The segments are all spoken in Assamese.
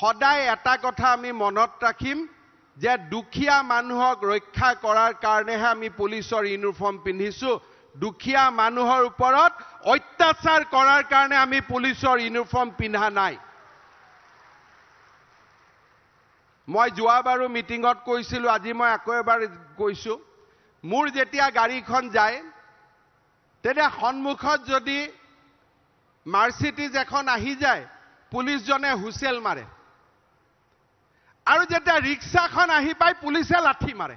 সদায় এটা কথা আমি মনত ৰাখিম যে দুখীয়া মানুহক ৰক্ষা কৰাৰ কাৰণেহে আমি পুলিচৰ ইউনিফৰ্ম পিন্ধিছো দুখীয়া মানুহৰ ওপৰত অত্যাচাৰ কৰাৰ কাৰণে আমি পুলিচৰ ইউনিফৰ্ম পিন্ধা নাই মই যোৱাবাৰো মিটিঙত কৈছিলো আজি মই আকৌ এবাৰ কৈছো মোৰ যেতিয়া গাড়ীখন যায় তেতিয়া সন্মুখত যদি মাৰ্সিডিজ এখন আহি যায় পুলিচজনে হুইসেল মাৰে আৰু যেতিয়া ৰিক্সাখন আহি পায় পুলিচে লাঠি মাৰে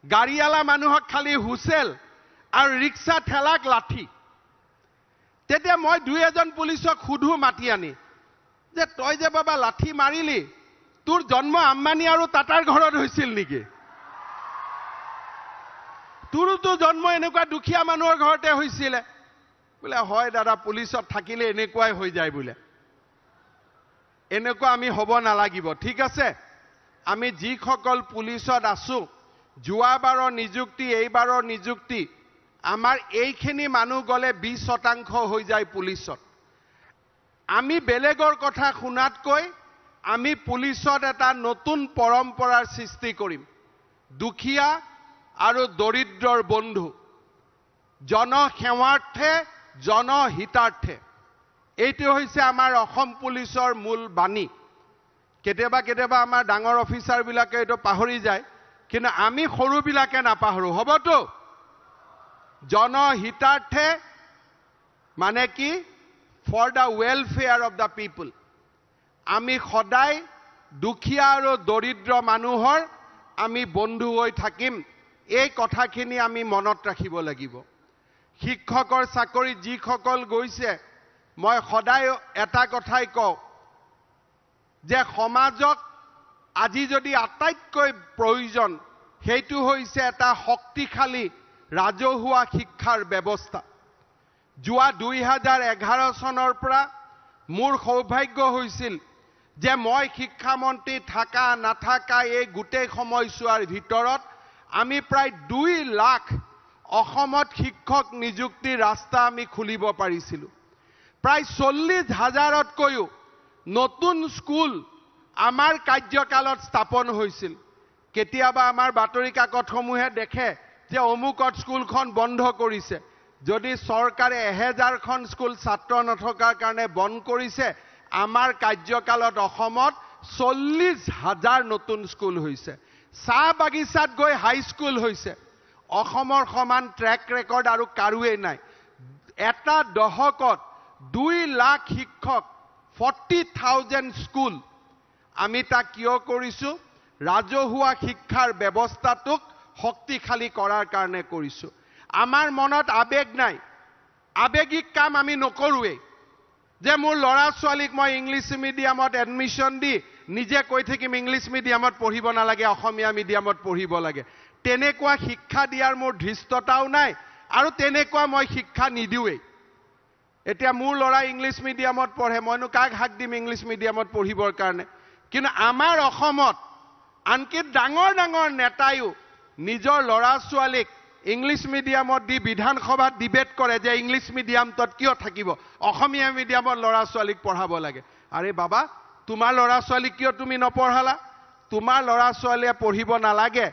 গাড়ীৱালা মানুহক খালি হুইসেল আৰু ৰিক্সা ঠেলাক লাঠি তেতিয়া মই দুই এজন পুলিচক খুধু মাতি আনি যে তই যে বাবা লাঠি মাৰিলি তোৰ জন্ম আম্বানী আৰু টাটাৰ ঘৰত হৈছিল নেকি তোৰতো জন্ম এনেকুৱা দুখীয়া মানুহৰ ঘৰতে হৈছিল বলে হয় দাদা পুলিচত থাকিলে এনেকুৱাই হৈ যায় বলে এনেকুৱা আমি হ'ব নালাগিব ঠিক আছে আমি যিসকল পুলিচত আছো যোৱাবাৰৰ নিযুক্তি এইবাৰৰ নিযুক্তি আমাৰ এইখিনি মানুহ গলে 20% হৈ যায় পুলিচত আমি বেলেগৰ কথা শুনাতকৈ আমি পুলিচত এটা নতুন পৰম্পৰাৰ সৃষ্টি কৰিম দুখীয়া আৰু দৰিদ্ৰৰ বন্ধু জনসেৱাৰ্থে জনহিতাৰ্থে এইটো হৈছে আমাৰ অসম পুলিচৰ মূল বাণী কেতিয়াবা আমাৰ ডাঙৰ অফিচাৰ বিলাকে এটো পাহৰি যায় কিন্তু আমি সৰু বিলাকে নাপাহৰো হবতো জনহিতাৰ্থে মানে কি for the welfare of the people আমি সদায় দুখীয়া আৰু দৰিদ্ৰ মানুহৰ আমি বন্ধু হৈ থাকিম এই কথাখিনি আমি মনত ৰাখিব লাগিব শিক্ষকৰ চাকৰি যিসকল গৈছে মই সদায় এটা কথাই কওঁ যে সমাজক আজি যদি আটাইতকৈ প্ৰয়োজন সেইটো হৈছে এটা শক্তিশালী ৰাজহুৱা শিক্ষাৰ ব্যৱস্থা যোৱা 2011 চনৰ পৰা মোৰ সৌভাগ্য হৈছিল যে মই শিক্ষামন্ত্ৰী থাকা নাথাকা এই গুটেই সময়ছোৱাৰ ভিতৰত আমি প্ৰায় 2 লাখ অসমত শিক্ষক নিযুক্তিৰ ৰাস্তা আমি খুলিব পাৰিছিলো প্ৰায় 40,000তকৈও নতুন স্কুল আমাৰ কাৰ্যকালত স্থাপন হৈছিল কেতিয়াবা আমাৰ বাতৰি কাকতসমূহে দেখে যে অমুকত স্কুলখন বন্ধ কৰিছে যদি চৰকাৰে 1000খন স্কুল ছাত্ৰ নথকাৰ কাৰণে বন্ধ কৰিছে আমাৰ কাৰ্যকালত অসমত 40,000 নতুন স্কুল হৈছে চাহ বাগিচাত গৈ হাই স্কুল হৈছে অসমৰ সমান ট্ৰেক ৰেকৰ্ড আৰু কাৰুৱে নাই এটা দহকত 2 লাখ শিক্ষক 40,000 স্কুল আমি তা কিয় কৰিছো ৰাজহুৱা শিক্ষাৰ ব্যৱস্থাটোক শক্তিশালী কৰাৰ কাৰণে কৰিছো আমাৰ মনত আবেগ নাই আবেগিক কাম আমি নকৰোৱে যে মোৰ লৰা ছোৱালীক মই ইংলিশ মিডিয়ামত এডমিশন দি নিজে কৈ থাকিম ইংলিশ মিডিয়ামত পঢ়িব নালাগে অসমীয়া মিডিয়ামত পঢ়িব লাগে তেনেকুৱা শিক্ষা দিয়াৰ মোৰ ধৃষ্টতাও নাই আৰু তেনেকুৱা মই শিক্ষা নিদিওৱে এতিয়া মোৰ লৰা ইংলিশ মিডিয়ামত পঢ়ে মইনো কাক হাক দিম ইংলিশ মিডিয়ামত পঢ়িবৰ কাৰণে কিন্তু আমাৰ অসমত আনকি ডাঙৰ ডাঙৰ নেতায়ো নিজৰ লৰা ছোৱালীক ইংলিশ মিডিয়ামত দি বিধানসভাত ডিবেট কৰে যে ইংলিশ মিডিয়ামত কিয় থাকিব অসমীয়া মিডিয়ামত লৰা ছোৱালীক পঢ়াব লাগে আৰে বাবা তোমাৰ লৰা ছোৱালীক কিয় তুমি নপঢ়ালা তোমাৰ লৰা ছোৱালীয়ে পঢ়িব নালাগে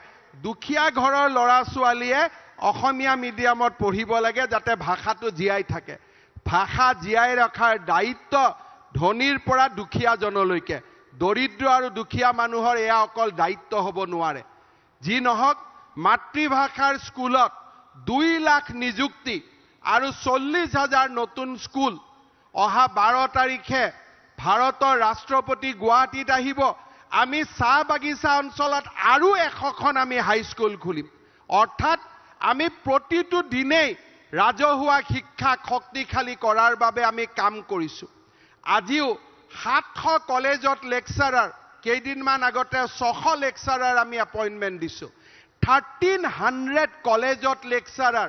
দুখীয়া ঘৰৰ লৰা ছোৱালীয়ে অসমীয়া মিডিয়ামত পঢ়িব লাগে যাতে ভাষাটো জীয়াই থাকে ভাষা জীয়াই ৰখাৰ দায়িত্ব ধনীৰ পৰা দুখীয়া জনলৈকে দৰিদ্ৰ আৰু দুখীয়া মানুহৰ এয়া অকল দায়িত্ব হ'ব নোৱাৰে যি নহক মাতৃভাষাৰ স্কুলত 2 লাখ নিযুক্তি আৰু 40,000 নতুন স্কুল অহা 12 তাৰিখে ভাৰতৰ ৰাষ্ট্ৰপতি গুৱাহাটীত আহিব আমি চাহ বাগিচা অঞ্চলত আৰু 100খন আমি হাই স্কুল খুলিম অৰ্থাৎ আমি প্ৰতিটো দিনেই ৰাজহুৱা শিক্ষাক শক্তিশালী কৰাৰ বাবে আমি কাম কৰিছো আজিও 700 কলেজত লেকচাৰাৰ কেইদিনমান আগতে 600 লেকচাৰাৰ আমি এপইন্টমেন্ট দিছো 1300 কলেজত লেকচাৰাৰ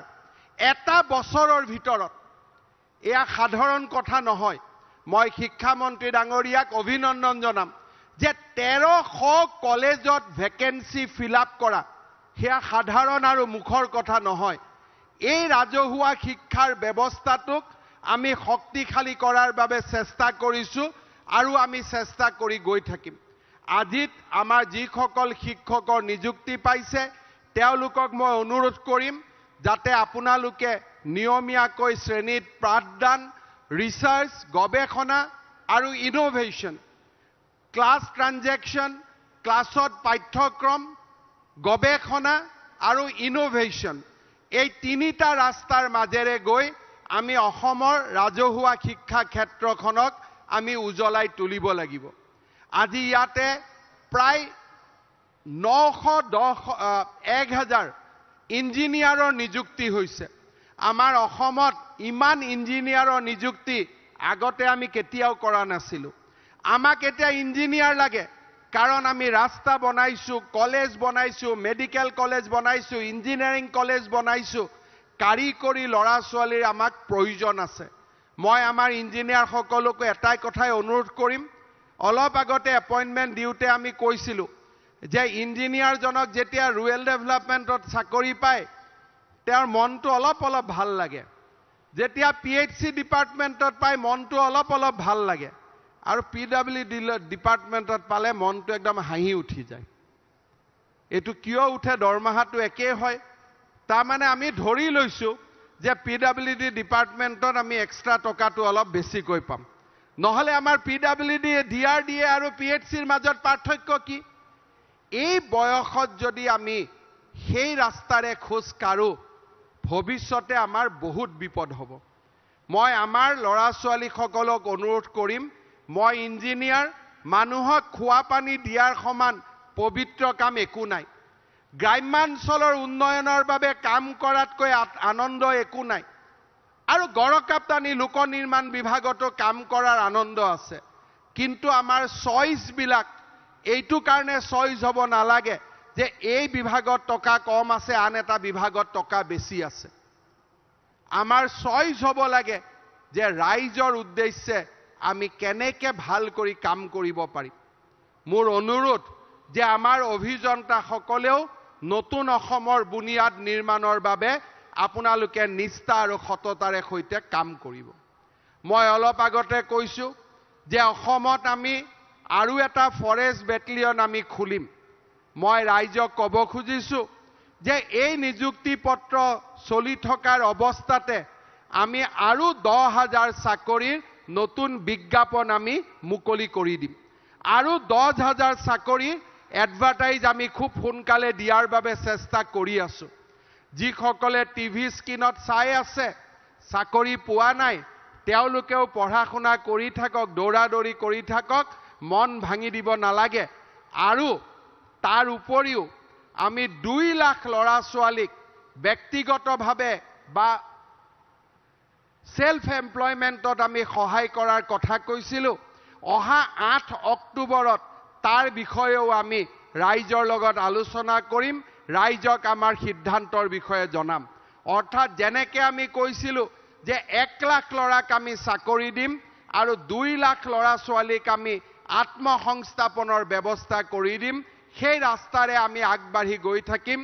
এটা বছৰৰ ভিতৰত এয়া সাধাৰণ কথা নহয় মই শিক্ষামন্ত্ৰী ডাঙৰীয়াক অভিনন্দন জনাম যে 1300 কলেজত ভ্যাকেন্সি ফিল আপ কৰা হেয়া সাধাৰণ আৰু মুখৰ কথা নহয় এই ৰাজহুৱা শিক্ষাৰ ব্যৱস্থাটোক আমি শক্তিশালী কৰাৰ বাবে চেষ্টা কৰিছো আৰু আমি চেষ্টা কৰি গৈ থাকিম আজিত আমাৰ যিসকল শিক্ষকৰ নিযুক্তি পাইছে তেওঁলোকক মই অনুৰোধ কৰিম যাতে আপোনালোকে নিয়মীয়াকৈ শ্ৰেণীত পাঠদান ৰিচাৰ্চ গৱেষণা আৰু ইনোভেশ্যন ক্লাছ ট্ৰানজেকশ্যন ক্লাছত পাঠ্যক্ৰম গৱেষণা আৰু ইনোভেশ্যন এই তিনিটা ৰাস্তাৰ মাজেৰে গৈ আমি অসমৰ ৰাজহুৱা শিক্ষা ক্ষেত্ৰখনক আমি উজ্বলাই তুলিব লাগিব আজি ইয়াতে প্ৰায় 1000 ইঞ্জিনিয়াৰৰ নিযুক্তি হৈছে আমাৰ অসমত ইমান ইঞ্জিনিয়াৰৰ নিযুক্তি আগতে আমি কেতিয়াও কৰা নাছিলো আমাক এতিয়া ইঞ্জিনিয়াৰ লাগে কাৰণ আমি ৰাস্তা বনাইছো কলেজ বনাইছো মেডিকেল কলেজ বনাইছো ইঞ্জিনিয়াৰিং কলেজ বনাইছো কাৰিকৰী লৰা ছোৱালীৰ আমাক প্ৰয়োজন আছে মই আমাৰ ইঞ্জিনিয়াৰ সকলকো এটাই কথাই অনুৰোধ কৰিম অলপ আগতে এপইন্টমেন্ট দিউতে আমি কৈছিলো যে ইঞ্জিনিয়াৰ জনক যেতিয়া ৰুৰেল ডেভেলপমেন্টত চাকৰি পায় তেওঁৰ মনটো অলপ ভাল লাগে যেতিয়া পিএইচসি ডিপাৰ্টমেন্টত পায় মনটো অলপ ভাল লাগে আৰু পিডব্লিউডি ডিপাৰ্টমেন্টত পালে মনটো একদম হাঁহি উঠি যায় এটো কিয় উঠে দৰমহাটো একে হয় তাৰ মানে আমি ধৰি লৈছো যে পিডব্লিউডি ডিপাৰ্টমেন্টত আমি এক্সট্ৰা টকাটো অলপ বেছি কৈ পাম নহলে আমাৰ পিডব্লিউডি ডিআৰডিএ আৰু পিএইচসিৰ মাজত পাৰ্থক্য কি এই বয়সত যদি আমি সেই ৰাস্তাৰে খোজ কাঢ়ো ভৱিষ্যতে আমাৰ বহুত বিপদ হ'ব মই আমাৰ লৰা ছোৱালী সকলক অনুৰোধ কৰিম মই ইঞ্জিনিয়াৰ মানুহক খোৱা পানী দিয়াৰ সমান পবিত্ৰ কাম একো নাই গ্ৰামাঞ্চলৰ উন্নয়নৰ বাবে কাম কৰাতকৈ আনন্দ একো নাই আৰু গড়কাপ্তানি লোক নিৰ্মাণ বিভাগতো কাম কৰাৰ আনন্দ আছে কিন্তু আমাৰ চইচ বিলাক এইটো কাৰণে চইচ হ'ব নালাগে যে এই বিভাগত টকা কম আছে আন এটা বিভাগত টকা বেছি আছে আমাৰ চইচ হ'ব লাগে যে ৰাইজৰ উদ্দেশ্যে আমি কেনেকে ভাল কৰি কাম কৰিব পাৰিম মোৰ অনুৰোধ যে আমাৰ অভিযন্তা সকলেও নতুন অসমৰ বুনিয়াদ নিৰ্মাণৰ বাবে আপোনালোকে নিষ্ঠা আৰু সততাৰে সৈতে কাম কৰিব মই অলপ আগতে কৈছো যে অসমত আমি আৰু এটা ফৰেষ্ট বেটেলিয়ন আমি খুলিম মই ৰাইজক ক'ব খুজিছো যে এই নিযুক্তি পত্ৰ চলি থকাৰ অৱস্থাতে আমি আৰু 10000 চাকৰিৰ নতুন বিজ্ঞাপন আমি মুকলি কৰি দিম আৰু 10000 চাকৰি এডভাৰটাইজ আমি খুব সোনকালে দিয়াৰ বাবে চেষ্টা কৰি আছো যিসকলে টিভি স্ক্ৰিনত চাই আছে চাকৰি পোৱা নাই তেওঁলোকেও পঢ়া শুনা কৰি থাকক দৌৰাদৌৰি কৰি থাকক মন ভাঙি দিব নালাগে আৰু তাৰ উপৰিও আমি 2 লাখ লৰা ছোৱালীক ব্যক্তিগতভাৱে বা সেলফ এমপ্লয়মেন্টত আমি সহায় কৰাৰ কথা কৈছিলো অহা 8 অক্টোবৰত তাৰ বিষয়েও আমি ৰাইজৰ লগত আলোচনা কৰিম ৰাইজক আমাৰ সিদ্ধান্তৰ বিষয়ে জনাম অৰ্থাৎ যেনেকৈ আমি কৈছিলো যে 1 লাখ লৰাক আমি চাকৰি দিম আৰু 2 লাখ লৰা ছোৱালীক আমি আত্মসংস্থাপনৰ ব্যৱস্থা কৰি দিম সেই ৰাস্তাৰে আমি আগবাঢ়ি গৈ থাকিম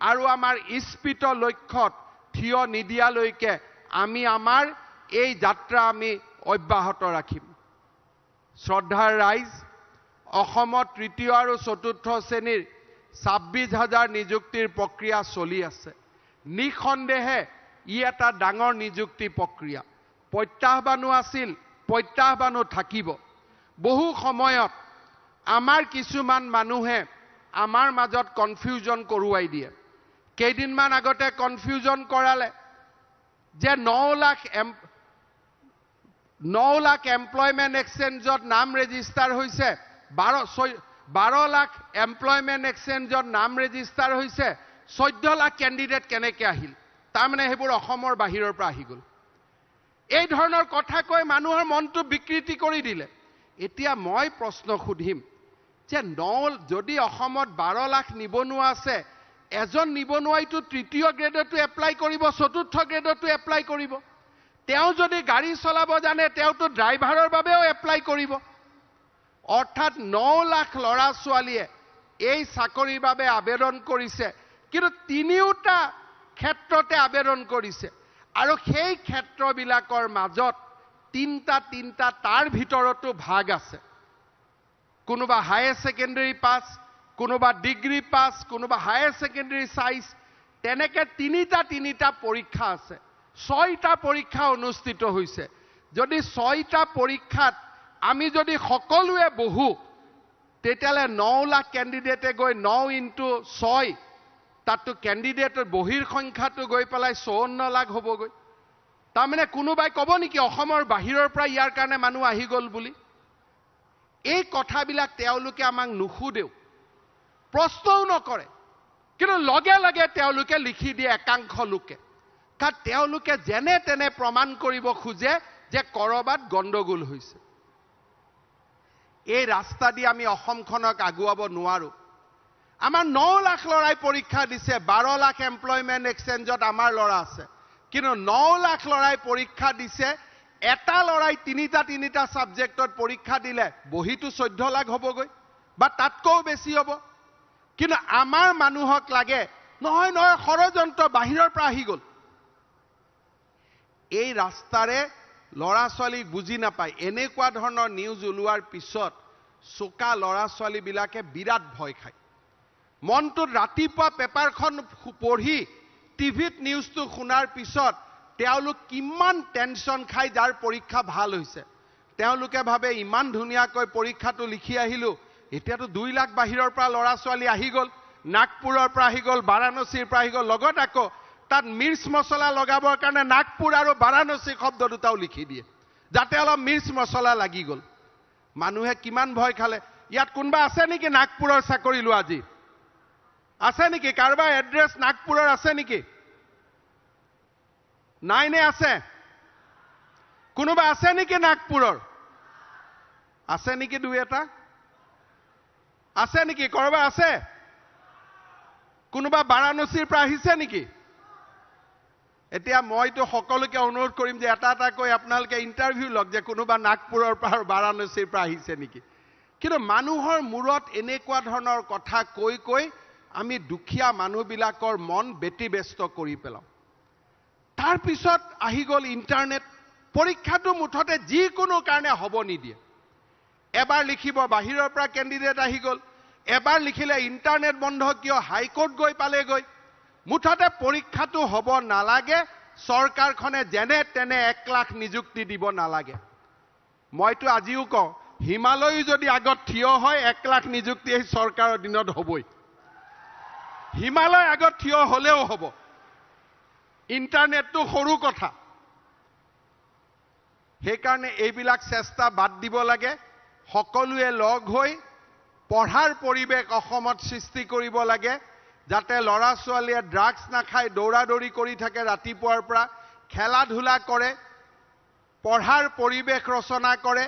আৰু আমাৰ ইস্পিত লক্ষ্যত থিয় নিদিয়ালৈকে আমি আমাৰ এই যাত্ৰা আমি অব্যাহত ৰাখিম শ্ৰদ্ধাৰ ৰাইজ অসমত তৃতীয় আৰু চতুৰ্থ শ্ৰেণীৰ 26000 নিযুক্তিৰ প্ৰক্ৰিয়া চলি আছে নিখন্দেহে ই এটা ডাঙৰ নিযুক্তি প্ৰক্ৰিয়া প্ৰত্যাহ্বানো আছিল প্ৰত্যাহ্বানো থাকিব বহু সময়ত আমাৰ কিছুমান মানুহে আমাৰ মাজত কনফিউজন কৰোৱাই দিয়ে কেইদিনমান আগতে কনফিউজন কৰালে যে 9 লাখ এমপ্লয়মেন্ট এক্সচেঞ্জত নাম ৰেজিষ্টাৰ হৈছে 12 লাখ এমপ্লয়মেন্ট এক্সচেঞ্জত নাম ৰেজিষ্টাৰ হৈছে 14 লাখ কেণ্ডিডেট কেনেকৈ আহিল তাৰ মানে হেবোৰ অসমৰ বাহিৰৰ পৰা আহি গল এই ধৰণৰ কথা কৈ মানুহৰ মনটো বিকৃতি কৰি দিলে এতিয়া মই প্ৰশ্ন খুধিম যে যদি অসমত 12 লাখ নিবনুৱা আছে এজন নিবনুৱাইটো তৃতীয় গ্ৰেডতো এপ্লাই কৰিব চতুৰ্থ গ্ৰেডতো এপ্লাই কৰিব তেওঁ যদি গাড়ী চলাব জানে তেওঁটো ড্ৰাইভাৰৰ বাবেও এপ্লাই কৰিব অৰ্থাৎ 9 লাখ লৰা ছোৱালীয়ে এই চাকৰিৰ বাবে আবেদন কৰিছে কিন্তু তিনিওটা ক্ষেত্ৰতে আবেদন কৰিছে আৰু সেই ক্ষেত্ৰবিলাকৰ মাজত তিনটা তাৰ ভিতৰতো ভাগ আছে কোনোবা হায়াৰ সেকেন্ডাৰী পাস কোনোবা ডিগ্ৰী পাস কোনোবা হায়াৰ সেকেন্ডাৰী সাইজ তেনেকে তিনিটা পৰীক্ষা আছে 6টা পৰীক্ষা অনুষ্ঠিত হৈছে যদি 6টা পৰীক্ষাত আমি যদি সকলোৱে বহু তেতিয়ালে 9 লাখ ক্যান্ডিডেটে গৈ 9 ইনটু 6 তাতো ক্যান্ডিডেটৰ বহিৰ সংখ্যাটো গৈ পেলাই 54 লাখ হ'বগৈ তাৰমানে কোনোবাই ক'ব নেকি অসমৰ বাহিৰৰ পৰা ইয়াৰ কাৰণে মানুহ আহি গ'ল বুলি এই কথাবিলাক তেওঁলোকে আমাক নুখুদেও প্ৰশ্নও নকৰে কিন্তু লগে লগে তেওঁলোকে লিখি দিয়ে একাংশ লোকে কাৰণ তেওঁলোকে যেনে তেনে প্ৰমাণ কৰিব খোজে যে কৰবাত গণ্ডগোল হৈছে এই ৰাস্তা দি আমি অসমখনক আগুৱাব নোৱাৰো আমাৰ 9 লাখ লৰাই পৰীক্ষা দিছে 12 লাখ এমপ্লয়মেন্ট এক্সচেঞ্জত আমাৰ লৰা আছে কিন্তু 9 লাখ লৰাই পৰীক্ষা দিছে এটা লৰাই তিনিটা সাবজেক্টত পৰীক্ষা দিলে বহিটো 14 লাখ হ'বগৈ বা তাতকৈ বেছি হ'ব কিন্তু আমাৰ মানুহক লাগে নহয় ষড়যন্ত্ৰ বাহিৰৰ পৰা আহি গ'ল এই ৰাস্তাৰে লৰা ছোৱালী বুজি নাপায় এনেকুৱা ধৰণৰ নিউজ ওলোৱাৰ পিছত সোকা লৰা ছোৱালী বিলাকে বিৰাট ভয় খায় মনটোত ৰাতিপুৱা পেপাৰখন পঢ়ি টিভিত নিউজটো শুনাৰ পিছত তেওঁলোক কিমান টেনচন খাই যাৰ পৰীক্ষা ভাল হৈছে তেওঁলোকে ভাবে ইমান ধুনীয়াকৈ পৰীক্ষাটো লিখি আহিলো এতিয়াতো 2 লাখ বাহিৰৰ পৰা লৰা ছোৱালী আহি গ'ল নাগপুৰৰ পৰা আহি গ'ল বাৰাণসীৰ পৰা আহি গ'ল লগত আকৌ তাত মিৰ্চ মছলা লগাবৰ কাৰণে নাগপুৰ আৰু বাৰাণসী শব্দ দুটাও লিখি দিয়ে যাতে অলপ মিৰ্চ মছলা লাগি গ'ল মানুহে কিমান ভয় খালে ইয়াত কোনবা আছে নেকি নাগপুৰৰ চাকৰি লোৱা আজি আছে নেকি কাৰোবাৰ এড্ৰেছ নাগপুৰৰ আছে নেকি নাই নে আছে কোনোবা আছে নেকি নাগপুৰৰ আছে নেকি দুই এটা আছে নেকি কৰবা আছে কোনোবা বাৰাণসীৰ পৰা আহিছে নেকি এতিয়া মইতো সকলোকে অনুৰোধ কৰিম যে এটা কৈ আপোনালোকে ইন্টাৰভিউ লওক যে কোনোবা নাগপুৰৰ পৰা বাৰাণসীৰ পৰা আহিছে নেকি কিন্তু মানুহৰ মূৰত এনেকুৱা ধৰণৰ কথা কৈ আমি দুখীয়া মানুহবিলাকৰ মন ব্যতিব্যস্ত কৰি পেলাও তাৰ পিছত আহি গ'ল ইন্টাৰনেট পৰীক্ষাটো মুঠতে যিকোনো কাৰণে হ'ব নিদিয়ে এবাৰ লিখিব বাহিৰৰ পৰা ক্যান্ডিডেট আহি গ'ল এবাৰ লিখিলে ইন্টাৰনেট বন্ধ কিয় হাইকোৰ্ট গৈ পালেগৈ মুঠতে পৰীক্ষাটো হ'ব নালাগে সৰকাৰখনে যেনে তেনে 1 লাখ নিযুক্তি দিব নালাগে মইতো আজিও কওঁ হিমালয় যদি আগত থিয় হয় 1 লাখ নিযুক্তি এই সৰকাৰৰ দিনত হ'বই হিমালয় আগত থিয় হলেও হ'ব ইন্টাৰনেটটো সৰু কথা সেইকাৰণে এইবিলাক চেষ্টা বাদ দিব লাগে সকলোৱে লগ হৈ পঢ়াৰ পৰিবেশ অসমত সৃষ্টি কৰিব লাগে যাতে লৰা ছোৱালীয়ে ড্ৰাগছ নাখায় দৌৰাদৌৰি কৰি থাকে ৰাতিপুৱাৰ পৰা খেলা ধুলা কৰে পঢ়াৰ পৰিবেশ ৰচনা কৰে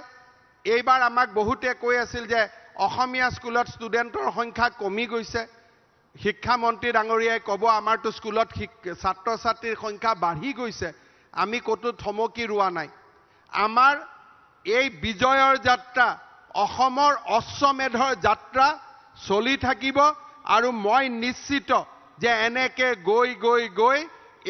এইবাৰ আমাক বহুতে কৈ আছিল যে অসমীয়া স্কুলত ষ্টুডেন্টৰ সংখ্যা কমি গৈছে শিক্ষা মন্ত্ৰী ডাঙৰীয়াই ক'ব আমাৰটো স্কুলত ছাত্ৰ ছাত্ৰীৰ সংখ্যা বাঢ়ি গৈছে আমি কতো থমকি ৰোৱা নাই আমাৰ এই বিজয়ৰ যাত্ৰা অসমৰ অশ্বমেধৰ যাত্ৰা চলি থাকিব আৰু মই নিশ্চিত যে এনেকে গৈ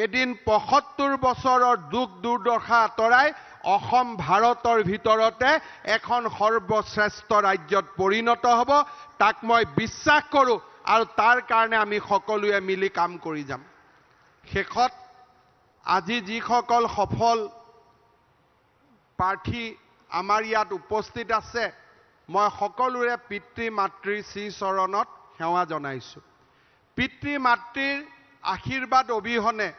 এদিন ৭৫ বছৰৰ দুখ দুৰ্দশা আঁতৰাই অসম ভাৰতৰ ভিতৰতে এখন সৰ্বশ্ৰেষ্ঠ ৰাজ্যত পৰিণত হ'ব তাক মই বিশ্বাস কৰো আৰু তাৰ কাৰণে আমি সকলোৱে মিলি কাম কৰি যাম শেষত আজি যিসকল সফল প্ৰাৰ্থী আমাৰ ইয়াত উপস্থিত আছে মই সকলোৰে পিতৃ মাতৃৰ শ্ৰী চৰণত সেৱা জনাইছো পিতৃ মাতৃৰ আশীৰ্বাদ অবিহনে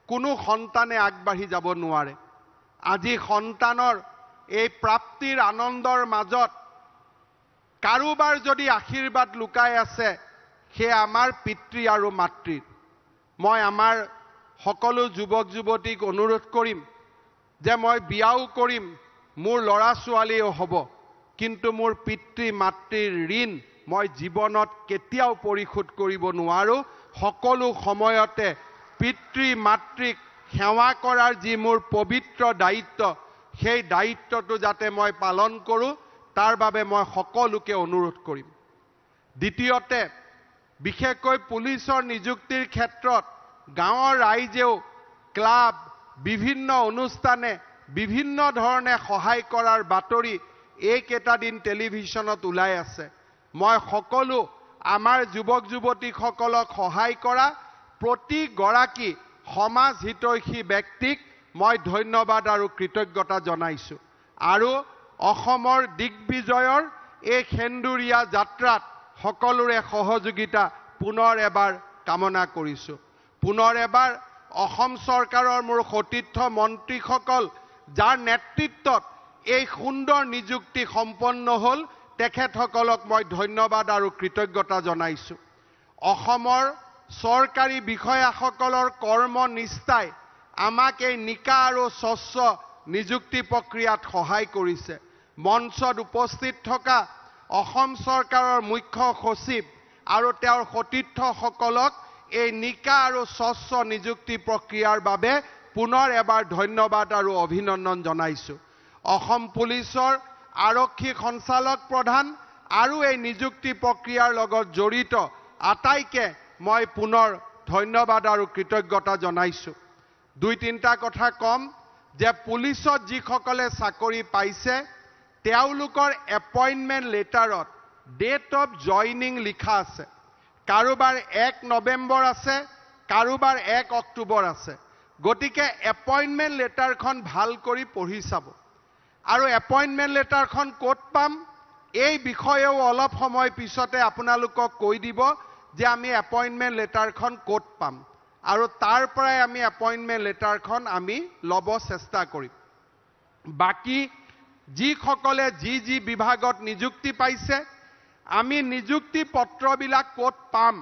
কোনো সন্তানে আগবাঢ়ি যাব নোৱাৰে আজি সন্তানৰ এই প্ৰাপ্তিৰ আনন্দৰ মাজত কাৰোবাৰ যদি আশীৰ্বাদ লুকাই আছে সে আমাৰ পিতৃ আৰু মাতৃৰ মই আমাৰ সকলো যুৱক যুৱতীক অনুৰোধ কৰিম যে মই বিয়াও কৰিম মোৰ লৰা ছোৱালীও হ'ব কিন্তু মোৰ পিতৃ মাতৃৰ ঋণ মই জীৱনত কেতিয়াও পৰিশোধ কৰিব নোৱাৰো সকলো সময়তে পিতৃ মাতৃক সেৱা কৰাৰ যি মোৰ পবিত্ৰ দায়িত্ব সেই দায়িত্বটো যাতে মই পালন কৰো তাৰ বাবে মই সকলোকে অনুৰোধ কৰিম দ্বিতীয়তে বিশেষকৈ পুলিচৰ নিযুক্তিৰ ক্ষেত্ৰত গাঁৱৰ ৰাইজেও ক্লাব বিভিন্ন অনুষ্ঠানে বিভিন্ন ধৰণে সহায় কৰাৰ বাতৰি এইকেইটা দিন টেলিভিশ্যনত ওলাই আছে মই সকলো আমাৰ যুৱক যুৱতীসকলক সহায় কৰা প্ৰতিগৰাকী সমাজ হিতৈষী ব্যক্তিক মই ধন্যবাদ আৰু কৃতজ্ঞতা জনাইছো আৰু অসমৰ দিগ্বিজয়ৰ এই সেন্দুৰীয়া যাত্ৰাত সকলোৰে সহযোগিতা পুনৰ এবাৰ কামনা কৰিছো পুনৰ এবাৰ অসম চৰকাৰৰ মোৰ সতীৰ্থ মন্ত্ৰীসকল যাৰ নেতৃত্বত এই সুন্দৰ নিযুক্তি সম্পন্ন হল তেখেতসকলক মই ধন্যবাদ আৰু কৃতজ্ঞতা জনাইছো অসমৰ চৰকাৰী বিষয়াসকলৰ কৰ্মনিষ্ঠাই আমাক এই নিকা আৰু স্বচ্ছ নিযুক্তি প্ৰক্ৰিয়াত সহায় কৰিছে মঞ্চত উপস্থিত থকা অসম চৰকাৰৰ মুখ্য সচিব আৰু তেওঁৰ সতীৰ্থসকলক এই নিকা আৰু স্বচ্ছ নিযুক্তি প্ৰক্ৰিয়াৰ বাবে পুনৰ এবাৰ ধন্যবাদ আৰু অভিনন্দন জনাইছো অসম পুলিচৰ আৰক্ষী সঞ্চালক প্ৰধান আৰু এই নিযুক্তি প্ৰক্ৰিয়াৰ লগত জড়িত আটাইকে মই পুনৰ ধন্যবাদ আৰু কৃতজ্ঞতা জনাইছো দুই তিনিটা কথা কম যে পুলিচত যিসকলে চাকৰি পাইছে তেওঁলোকৰ এপইণ্টমেণ্ট লেটাৰত ডেট অফ জয়নিং লিখা আছে কাৰোবাৰ 1 নৱেম্বৰ আছে কাৰোবাৰ 1 অক্টোবৰ আছে গতিকে এপইণ্টমেণ্ট লেটাৰখন ভাল কৰি পঢ়ি চাব আৰু এপইণ্টমেণ্ট লেটাৰখন ক'ত পাম এই বিষয়েও অলপ সময় পিছতে আপোনালোকক কৈ দিব যে আমি এপইণ্টমেণ্ট লেটাৰখন ক'ত পাম আৰু তাৰ পৰাই আমি এপইণ্টমেণ্ট লেটাৰখন আমি ল'ব চেষ্টা কৰিম বাকি যিসকলে যি বিভাগত নিযুক্তি পাইছে আমি নিযুক্তি পত্ৰবিলাক ক'ত পাম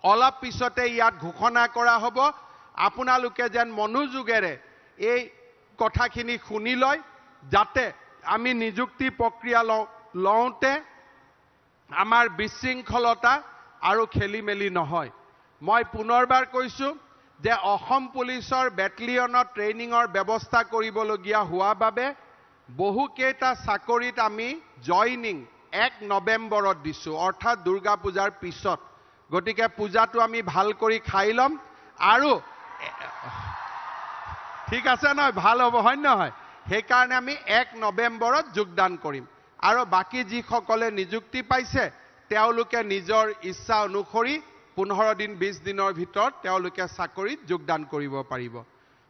অলপ পিছতে ইয়াত ঘোষণা কৰা হ'ব আপোনালোকে যেন মনোযোগেৰে এই কথাখিনি শুনি লয় যাতে আমি নিযুক্তি প্ৰক্ৰিয়া লওঁতে আমাৰ বিশৃংখলতা আৰু খেলিমেলি নহয় মই পুনৰবাৰ কৈছো যে অসম পুলিচৰ বেটেলিয়নত ট্ৰেইনিঙৰ ব্যৱস্থা কৰিবলগীয়া হোৱা বাবে বহুকেইটা চাকৰিত আমি জয়নিং 1 নৱেম্বৰত দিছো অৰ্থাৎ দুৰ্গা পূজাৰ পিছত গতিকে পূজাটো আমি ভাল কৰি খাই লম আৰু ঠিক আছে নহয় ভাল হ'ব হয় নহয় সেই কাৰণে আমি 1 নৱেম্বৰত যোগদান কৰিম আৰু বাকি যিসকলে নিযুক্তি পাইছে তেওঁলোকে নিজৰ ইচ্ছা অনুসৰি 15 দিন 20 দিনৰ ভিতৰত তেওঁলোকে চাকৰিত যোগদান কৰিব পাৰিব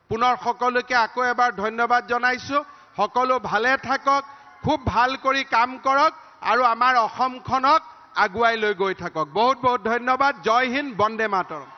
পুনৰ সকলোকে আকৌ এবাৰ ধন্যবাদ জনাইছো সকলো ভালে থাকক খুব ভাল কৰি কাম কৰক আৰু আমাৰ অসমখনক আগুৱাই লৈ গৈ থাকক বহুত বহুত ধন্যবাদ জয় হিন্দ বন্দে মাতৰম